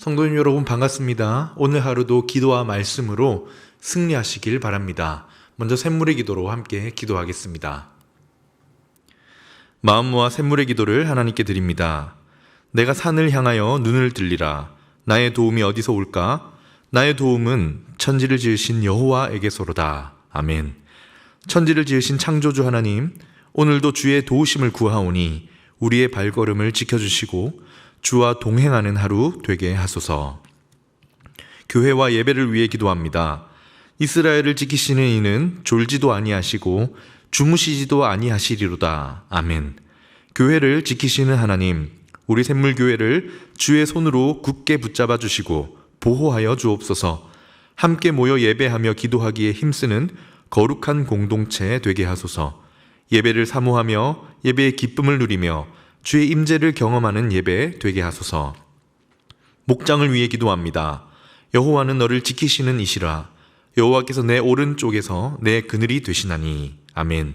성도님 여러분 반갑습니다. 오늘 하루도 기도와 말씀으로 승리하시길 바랍니다. 먼저 샘물의 기도로 함께 기도하겠습니다. 마음 모아 샘물의 기도를 하나님께 드립니다. 내가 산을 향하여 눈을 들리라. 나의 도움이 어디서 올까? 나의 도움은 천지를 지으신 여호와에게서로다. 아멘. 천지를 지으신 창조주 하나님, 오늘도 주의 도우심을 구하오니 우리의 발걸음을 지켜주시고 주와 동행하는 하루 되게 하소서. 교회와 예배를 위해 기도합니다. 이스라엘을 지키시는 이는 졸지도 아니하시고 주무시지도 아니하시리로다. 아멘. 교회를 지키시는 하나님, 우리 샘물교회를 주의 손으로 굳게 붙잡아 주시고 보호하여 주옵소서. 함께 모여 예배하며 기도하기에 힘쓰는 거룩한 공동체 되게 하소서. 예배를 사모하며 예배의 기쁨을 누리며 주의 임재를 경험하는 예배 되게 하소서. 목장을 위해 기도합니다. 여호와는 너를 지키시는 이시라. 여호와께서 내 오른쪽에서 내 그늘이 되시나니. 아멘.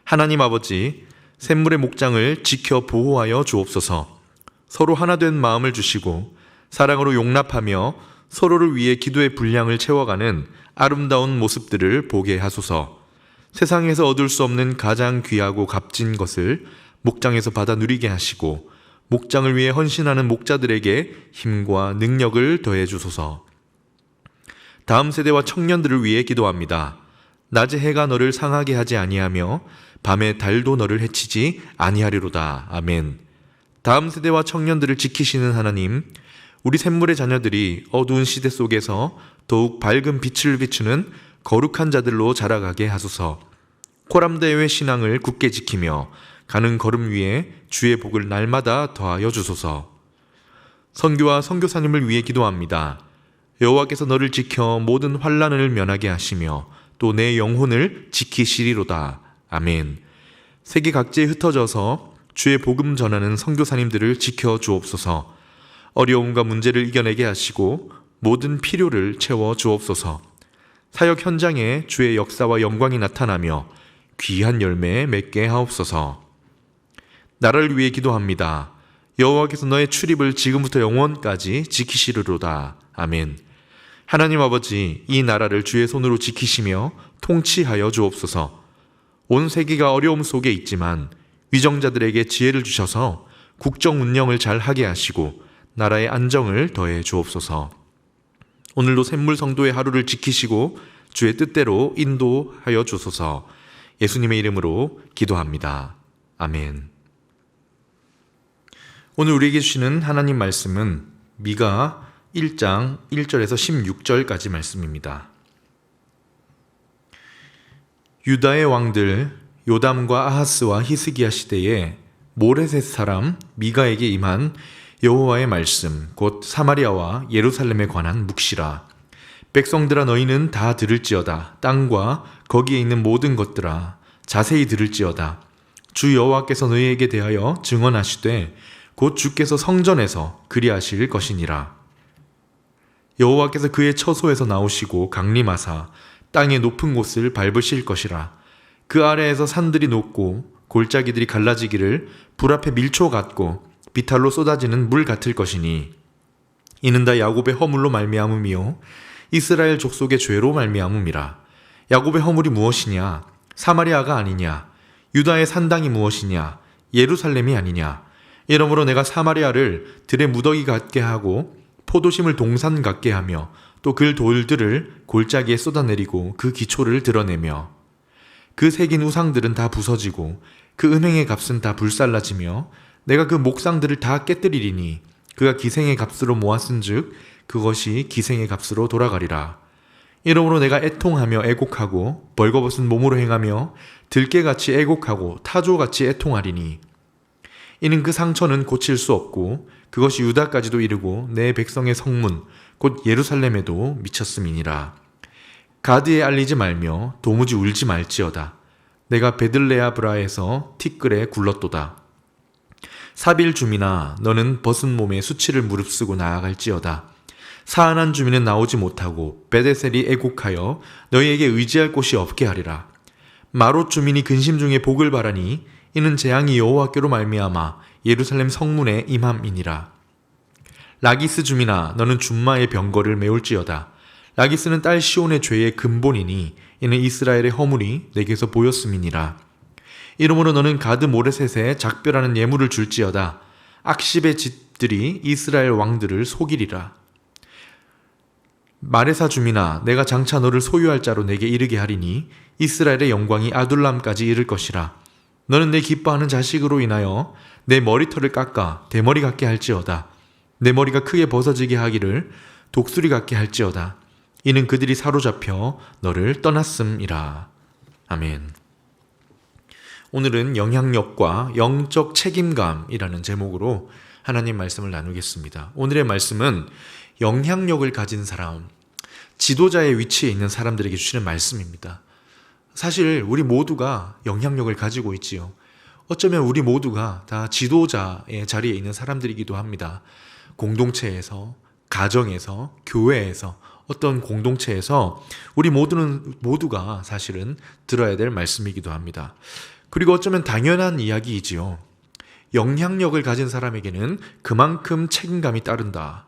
하나님 아버지, 샘물의 목장을 지켜 보호하여 주옵소서. 서로 하나 된 마음을 주시고 사랑으로 용납하며 서로를 위해 기도의 분량을 채워가는 아름다운 모습들을 보게 하소서. 세상에서 얻을 수 없는 가장 귀하고 값진 것을 목장에서 받아 누리게 하시고 목장을 위해 헌신하는 목자들에게 힘과 능력을 더해 주소서. 다음 세대와 청년들을 위해 기도합니다. 낮에 해가 너를 상하게 하지 아니하며 밤에 달도 너를 해치지 아니하리로다. 아멘. 다음 세대와 청년들을 지키시는 하나님, 우리 샘물의 자녀들이 어두운 시대 속에서 더욱 밝은 빛을 비추는 거룩한 자들로 자라가게 하소서. 코람대회 신앙을 굳게 지키며 가는 걸음 위에 주의 복을 날마다 더하여 주소서. 선교와 선교사님을 위해 기도합니다. 여호와께서 너를 지켜 모든 환난을 면하게 하시며 또 내 영혼을 지키시리로다. 아멘. 세계 각지에 흩어져서 주의 복음 전하는 선교사님들을 지켜 주옵소서. 어려움과 문제를 이겨내게 하시고 모든 필요를 채워 주옵소서. 사역 현장에 주의 역사와 영광이 나타나며 귀한 열매 맺게 하옵소서. 나라를 위해 기도합니다. 여호와께서 너의 출입을 지금부터 영원까지 지키시리로다. 아멘. 하나님 아버지, 이 나라를 주의 손으로 지키시며 통치하여 주옵소서. 온 세계가 어려움 속에 있지만 위정자들에게 지혜를 주셔서 국정 운영을 잘 하게 하시고 나라의 안정을 더해 주옵소서. 오늘도 샘물 성도의 하루를 지키시고 주의 뜻대로 인도하여 주소서. 예수님의 이름으로 기도합니다. 아멘. 오늘 우리에게 주시는 하나님 말씀은 미가 1장 1절에서 16절까지 말씀입니다. 유다의 왕들 요담과 아하스와 히스기야 시대에 모레셋 사람 미가에게 임한 여호와의 말씀, 곧 사마리아와 예루살렘에 관한 묵시라. 백성들아, 너희는 다 들을지어다. 땅과 거기에 있는 모든 것들아, 자세히 들을지어다. 주 여호와께서 너희에게 대하여 증언하시되 곧 주께서 성전에서 그리하실 것이니라. 여호와께서 그의 처소에서 나오시고 강림하사 땅의 높은 곳을 밟으실 것이라. 그 아래에서 산들이 높고 골짜기들이 갈라지기를 불 앞에 밀초 같고 비탈로 쏟아지는 물 같을 것이니 이는 다 야곱의 허물로 말미암음이요 이스라엘 족속의 죄로 말미암음이라. 야곱의 허물이 무엇이냐? 사마리아가 아니냐? 유다의 산당이 무엇이냐? 예루살렘이 아니냐? 이러므로 내가 사마리아를 들의 무더기 같게 하고 포도심을 동산 같게 하며 또 그 돌들을 골짜기에 쏟아내리고 그 기초를 드러내며 그 새긴 우상들은 다 부서지고 그 은행의 값은 다 불살라지며 내가 그 목상들을 다 깨뜨리리니 그가 기생의 값으로 모았은즉 그것이 기생의 값으로 돌아가리라. 이러므로 내가 애통하며 애곡하고 벌거벗은 몸으로 행하며 들깨같이 애곡하고 타조같이 애통하리니 이는 그 상처는 고칠 수 없고 그것이 유다까지도 이르고 내 백성의 성문 곧 예루살렘에도 미쳤음이니라. 가드에 알리지 말며 도무지 울지 말지어다. 내가 베들레아브라에서 티끌에 굴렀도다. 사빌 주민아, 너는 벗은 몸에 수치를 무릅쓰고 나아갈지어다. 사안한 주민은 나오지 못하고 베데셀이 애곡하여 너희에게 의지할 곳이 없게 하리라. 마롯 주민이 근심 중에 복을 바라니 이는 재앙이 여호와께로 말미암아 예루살렘 성문에 임함이니라. 라기스 주민아 너는 준마의 병거를 메울지어다. 라기스는 딸 시온의 죄의 근본이니 이는 이스라엘의 허물이 내게서 보였음이니라. 이러므로 너는 가드 모레셋에 작별하는 예물을 줄지어다. 악십의 집들이 이스라엘 왕들을 속이리라. 마레사 주민아 내가 장차 너를 소유할 자로 내게 이르게 하리니 이스라엘의 영광이 아둘람까지 이를 것이라. 너는 내 기뻐하는 자식으로 인하여 내 머리털을 깎아 대머리 같게 할지어다. 내 머리가 크게 벗어지게 하기를 독수리 같게 할지어다. 이는 그들이 사로잡혀 너를 떠났음이라. 아멘. 오늘은 영향력과 영적 책임감이라는 제목으로 하나님 말씀을 나누겠습니다. 오늘의 말씀은 영향력을 가진 사람, 지도자의 위치에 있는 사람들에게 주시는 말씀입니다. 사실 우리 모두가 영향력을 가지고 있지요. 어쩌면 우리 모두가 다 지도자의 자리에 있는 사람들이기도 합니다. 공동체에서, 가정에서, 교회에서, 어떤 공동체에서 우리 모두가 사실은 들어야 될 말씀이기도 합니다. 그리고 어쩌면 당연한 이야기이지요. 영향력을 가진 사람에게는 그만큼 책임감이 따른다.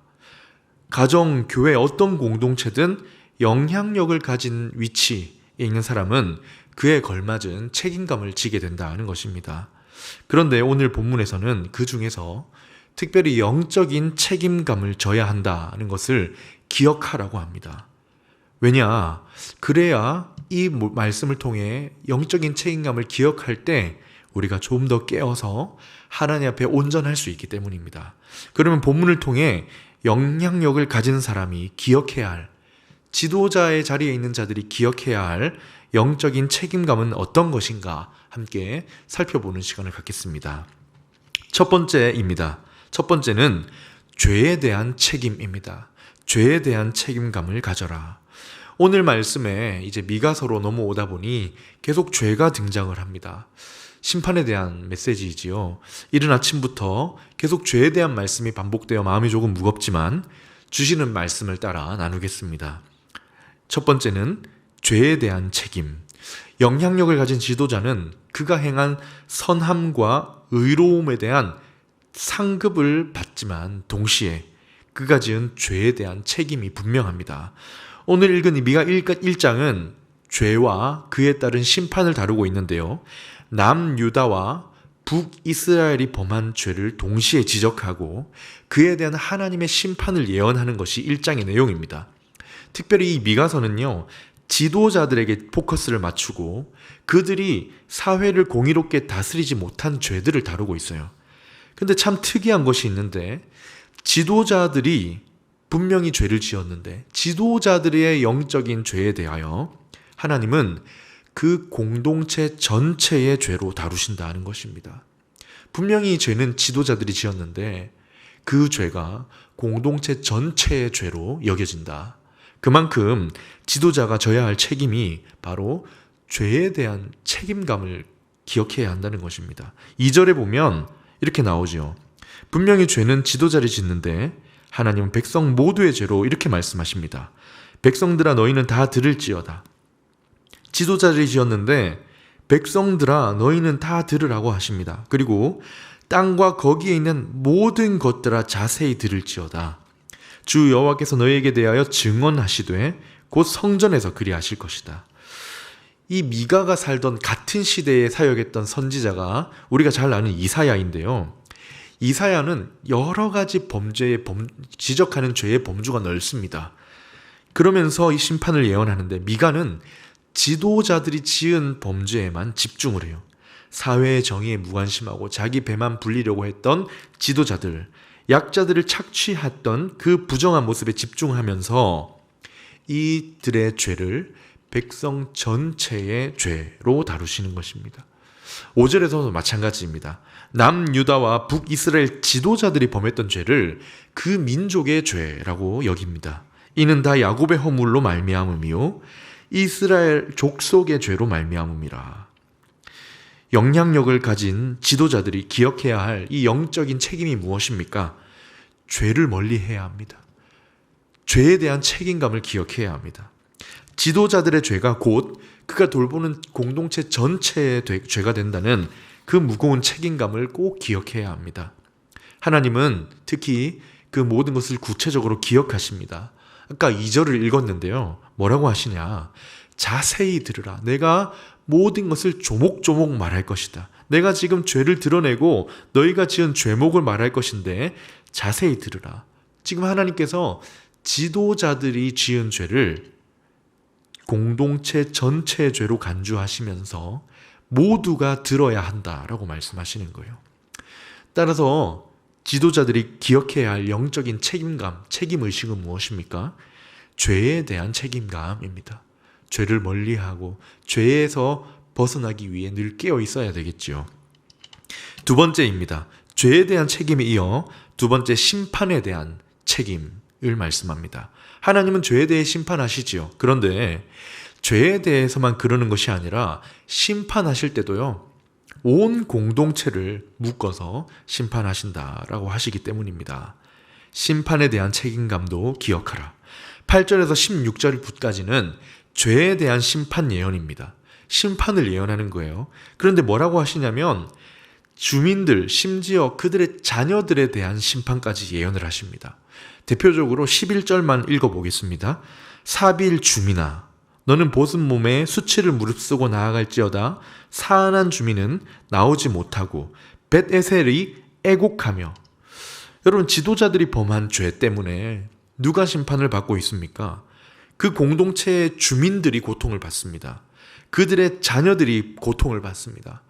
가정, 교회 어떤 공동체든 영향력을 가진 위치에 있는 사람은 그에 걸맞은 책임감을 지게 된다는 것입니다. 그런데 오늘 본문에서는 그 중에서 특별히 영적인 책임감을 져야 한다는 것을 기억하라고 합니다. 왜냐? 그래야 이 말씀을 통해 영적인 책임감을 기억할 때 우리가 좀 더 깨어서 하나님 앞에 온전할 수 있기 때문입니다. 그러면 본문을 통해 영향력을 가진 사람이 기억해야 할, 지도자의 자리에 있는 자들이 기억해야 할 영적인 책임감은 어떤 것인가 함께 살펴보는 시간을 갖겠습니다. 첫 번째입니다. 첫 번째는 죄에 대한 책임입니다. 죄에 대한 책임감을 가져라. 오늘 말씀에 이제 미가서로 넘어오다 보니 계속 죄가 등장을 합니다. 심판에 대한 메시지이지요. 이른 아침부터 계속 죄에 대한 말씀이 반복되어 마음이 조금 무겁지만 주시는 말씀을 따라 나누겠습니다. 첫 번째는 죄에 대한 책임. 영향력을 가진 지도자는 그가 행한 선함과 의로움에 대한 상급을 받지만 동시에 그가 지은 죄에 대한 책임이 분명합니다. 오늘 읽은 이 미가 1장은 죄와 그에 따른 심판을 다루고 있는데요. 남유다와 북이스라엘이 범한 죄를 동시에 지적하고 그에 대한 하나님의 심판을 예언하는 것이 1장의 내용입니다. 특별히 이 미가서는요, 지도자들에게 포커스를 맞추고 그들이 사회를 공의롭게 다스리지 못한 죄들을 다루고 있어요. 근데 참 특이한 것이 있는데 지도자들이 분명히 죄를 지었는데 지도자들의 영적인 죄에 대하여 하나님은 그 공동체 전체의 죄로 다루신다는 것입니다. 분명히 죄는 지도자들이 지었는데 그 죄가 공동체 전체의 죄로 여겨진다. 그만큼 지도자가 져야 할 책임이 바로 죄에 대한 책임감을 기억해야 한다는 것입니다. 2절에 보면 이렇게 나오죠. 분명히 죄는 지도자를 짓는데 하나님은 백성 모두의 죄로 이렇게 말씀하십니다. 백성들아 너희는 다 들을지어다. 지도자들이 지었는데 백성들아 너희는 다 들으라고 하십니다. 그리고 땅과 거기에 있는 모든 것들아 자세히 들을지어다. 주 여호와께서 너희에게 대하여 증언하시되 곧 성전에서 그리하실 것이다. 이 미가가 살던 같은 시대에 사역했던 선지자가 우리가 잘 아는 이사야인데요. 이사야는 여러 가지 지적하는 죄의 범주가 넓습니다. 그러면서 이 심판을 예언하는데 미가는 지도자들이 지은 범죄에만 집중을 해요. 사회의 정의에 무관심하고 자기 배만 불리려고 했던 지도자들, 약자들을 착취했던 그 부정한 모습에 집중하면서 이들의 죄를 백성 전체의 죄로 다루시는 것입니다. 5절에서도 마찬가지입니다. 남유다와 북이스라엘 지도자들이 범했던 죄를 그 민족의 죄라고 여깁니다. 이는 다 야곱의 허물로 말미암음이요 이스라엘 족속의 죄로 말미암음이라. 영향력을 가진 지도자들이 기억해야 할 이 영적인 책임이 무엇입니까? 죄를 멀리해야 합니다. 죄에 대한 책임감을 기억해야 합니다. 지도자들의 죄가 곧 그가 돌보는 공동체 전체의 죄가 된다는 그 무거운 책임감을 꼭 기억해야 합니다. 하나님은 특히 그 모든 것을 구체적으로 기억하십니다. 아까 2절을 읽었는데요. 뭐라고 하시냐? 자세히 들으라. 내가 모든 것을 조목조목 말할 것이다. 내가 지금 죄를 드러내고 너희가 지은 죄목을 말할 것인데 자세히 들으라. 지금 하나님께서 지도자들이 지은 죄를 공동체 전체의 죄로 간주하시면서 모두가 들어야 한다라고 말씀하시는 거예요. 따라서 지도자들이 기억해야 할 영적인 책임감, 책임의식은 무엇입니까? 죄에 대한 책임감입니다. 죄를 멀리하고 죄에서 벗어나기 위해 늘 깨어 있어야 되겠죠. 두 번째입니다. 죄에 대한 책임에 이어 두 번째 심판에 대한 책임을 말씀합니다. 하나님은 죄에 대해 심판하시지요. 그런데 죄에 대해서만 그러는 것이 아니라 심판하실 때도요, 온 공동체를 묶어서 심판하신다라고 하시기 때문입니다. 심판에 대한 책임감도 기억하라. 8절에서 16절까지는 죄에 대한 심판 예언입니다. 심판을 예언하는 거예요. 그런데 뭐라고 하시냐면 주민들, 심지어 그들의 자녀들에 대한 심판까지 예언을 하십니다. 대표적으로 11절만 읽어보겠습니다. 사빌 주민아, 너는 보습 몸에 수치를 무릅쓰고 나아갈지어다. 사안한 주민은 나오지 못하고 벳에셀이 애곡하며. 여러분, 지도자들이 범한 죄 때문에 누가 심판을 받고 있습니까? 그 공동체의 주민들이 고통을 받습니다. 그들의 자녀들이 고통을 받습니다.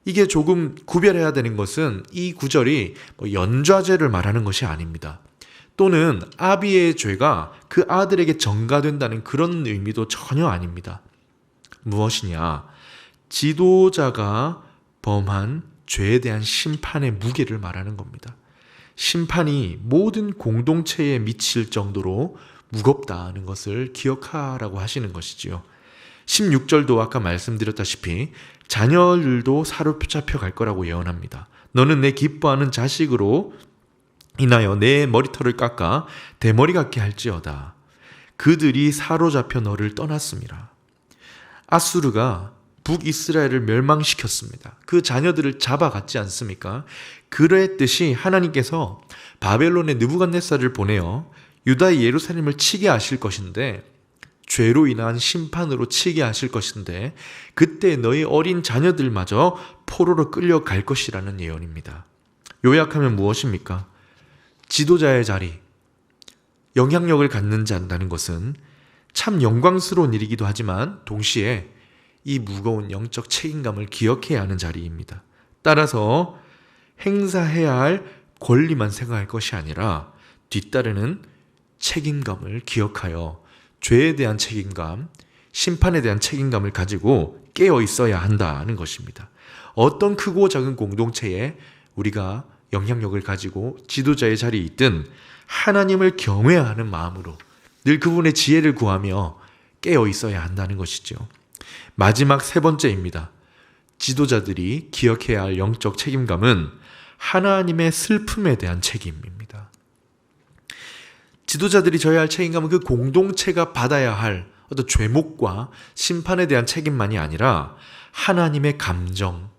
이게 조금 구별해야 되는 것은 이 구절이 연좌죄를 말하는 것이 아닙니다. 또는 아비의 죄가 그 아들에게 전가된다는 그런 의미도 전혀 아닙니다. 무엇이냐? 지도자가 범한 죄에 대한 심판의 무게를 말하는 겁니다. 심판이 모든 공동체에 미칠 정도로 무겁다는 것을 기억하라고 하시는 것이지요. 16절도 아까 말씀드렸다시피 자녀들도 사로잡혀 갈 거라고 예언합니다. 너는 내 기뻐하는 자식으로 인하여 내 머리털을 깎아 대머리 같게 할지어다. 그들이 사로잡혀 너를 떠났습니다. 아수르가 북이스라엘을 멸망시켰습니다. 그 자녀들을 잡아갔지 않습니까? 그랬듯이 하나님께서 바벨론의 느부갓네살을 보내어 유다의 예루살렘을 치게 하실 것인데, 죄로 인한 심판으로 치게 하실 것인데, 그때 너희 어린 자녀들마저 포로로 끌려갈 것이라는 예언입니다. 요약하면 무엇입니까? 지도자의 자리, 영향력을 갖는 자라는 것은 참 영광스러운 일이기도 하지만 동시에 이 무거운 영적 책임감을 기억해야 하는 자리입니다. 따라서 행사해야 할 권리만 생각할 것이 아니라 뒤따르는 책임감을 기억하여 죄에 대한 책임감, 심판에 대한 책임감을 가지고 깨어 있어야 한다는 것입니다. 어떤 크고 작은 공동체에 우리가 영향력을 가지고 지도자의 자리에 있든 하나님을 경외하는 마음으로 늘 그분의 지혜를 구하며 깨어 있어야 한다는 것이죠. 마지막 세 번째입니다. 지도자들이 기억해야 할 영적 책임감은 하나님의 슬픔에 대한 책임입니다. 지도자들이 져야 할 책임감은 그 공동체가 받아야 할 어떤 죄목과 심판에 대한 책임만이 아니라 하나님의 감정,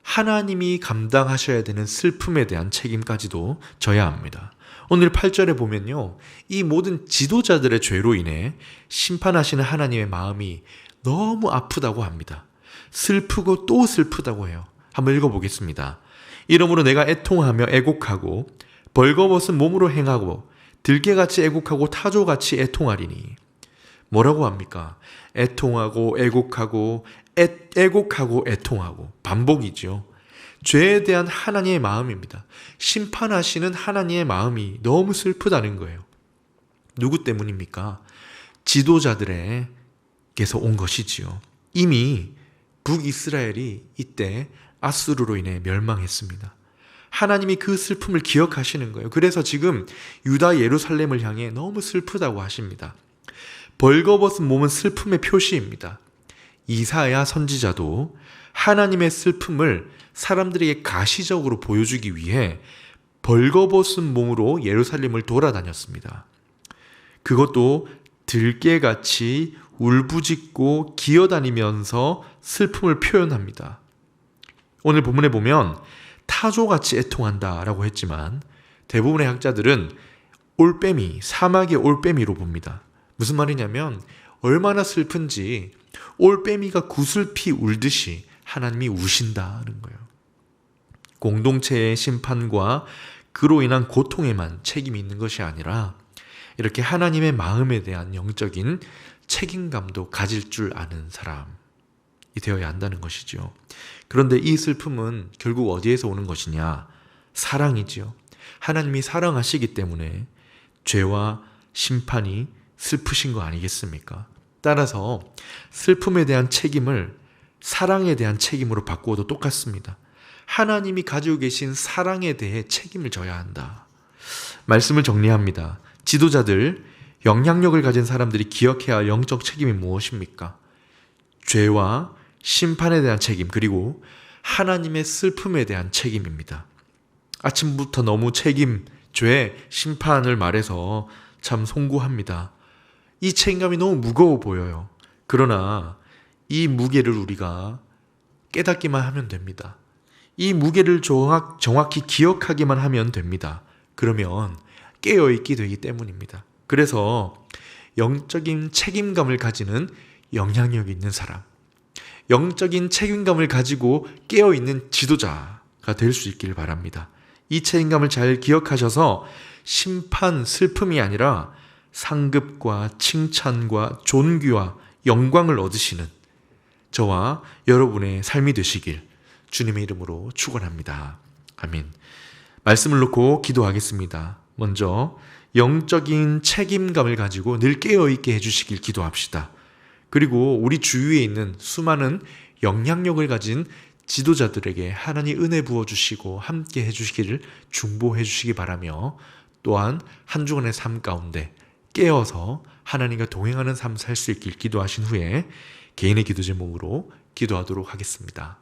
하나님이 감당하셔야 되는 슬픔에 대한 책임까지도 져야 합니다. 오늘 8절에 보면요, 이 모든 지도자들의 죄로 인해 심판하시는 하나님의 마음이 너무 아프다고 합니다. 슬프고 또 슬프다고 해요. 한번 읽어보겠습니다. 이러므로 내가 애통하며 애곡하고 벌거벗은 몸으로 행하고 들깨같이 애곡하고 타조같이 애통하리니. 뭐라고 합니까? 애통하고 애곡하고 애곡하고 애통하고, 반복이죠. 죄에 대한 하나님의 마음입니다. 심판하시는 하나님의 마음이 너무 슬프다는 거예요. 누구 때문입니까? 지도자들에게서 온 것이지요. 이미 북이스라엘이 이때 아수르로 인해 멸망했습니다. 하나님이 그 슬픔을 기억하시는 거예요. 그래서 지금 유다 예루살렘을 향해 너무 슬프다고 하십니다. 벌거벗은 몸은 슬픔의 표시입니다. 이사야 선지자도 하나님의 슬픔을 사람들에게 가시적으로 보여주기 위해 벌거벗은 몸으로 예루살렘을 돌아다녔습니다. 그것도 들깨같이 울부짖고 기어다니면서 슬픔을 표현합니다. 오늘 본문에 보면 타조같이 애통한다라고 했지만 대부분의 학자들은 올빼미, 사막의 올빼미로 봅니다. 무슨 말이냐면 얼마나 슬픈지 올빼미가 구슬피 울듯이 하나님이 우신다는 거예요. 공동체의 심판과 그로 인한 고통에만 책임이 있는 것이 아니라 이렇게 하나님의 마음에 대한 영적인 책임감도 가질 줄 아는 사람이 되어야 한다는 것이죠. 그런데 이 슬픔은 결국 어디에서 오는 것이냐? 사랑이지요. 하나님이 사랑하시기 때문에 죄와 심판이 슬프신 거 아니겠습니까? 따라서 슬픔에 대한 책임을 사랑에 대한 책임으로 바꾸어도 똑같습니다. 하나님이 가지고 계신 사랑에 대해 책임을 져야 한다. 말씀을 정리합니다. 지도자들, 영향력을 가진 사람들이 기억해야 할 영적 책임이 무엇입니까? 죄와 심판에 대한 책임, 그리고 하나님의 슬픔에 대한 책임입니다. 아침부터 너무 책임, 죄, 심판을 말해서 참 송구합니다. 이 책임감이 너무 무거워 보여요. 그러나 이 무게를 우리가 깨닫기만 하면 됩니다. 이 무게를 정확히 기억하기만 하면 됩니다. 그러면 깨어있게 되기 때문입니다. 그래서 영적인 책임감을 가지는 영향력 있는 사람, 영적인 책임감을 가지고 깨어있는 지도자가 될 수 있기를 바랍니다. 이 책임감을 잘 기억하셔서 심판, 슬픔이 아니라 상급과 칭찬과 존귀와 영광을 얻으시는 저와 여러분의 삶이 되시길 주님의 이름으로 축원합니다. 아멘. 말씀을 놓고 기도하겠습니다. 먼저 영적인 책임감을 가지고 늘 깨어있게 해주시길 기도합시다. 그리고 우리 주위에 있는 수많은 영향력을 가진 지도자들에게 하나님 은혜 부어주시고 함께 해주시기를 중보해 주시기 바라며, 또한 한 주간의 삶 가운데 깨어서 하나님과 동행하는 삶 살 수 있길 기도하신 후에 개인의 기도 제목으로 기도하도록 하겠습니다.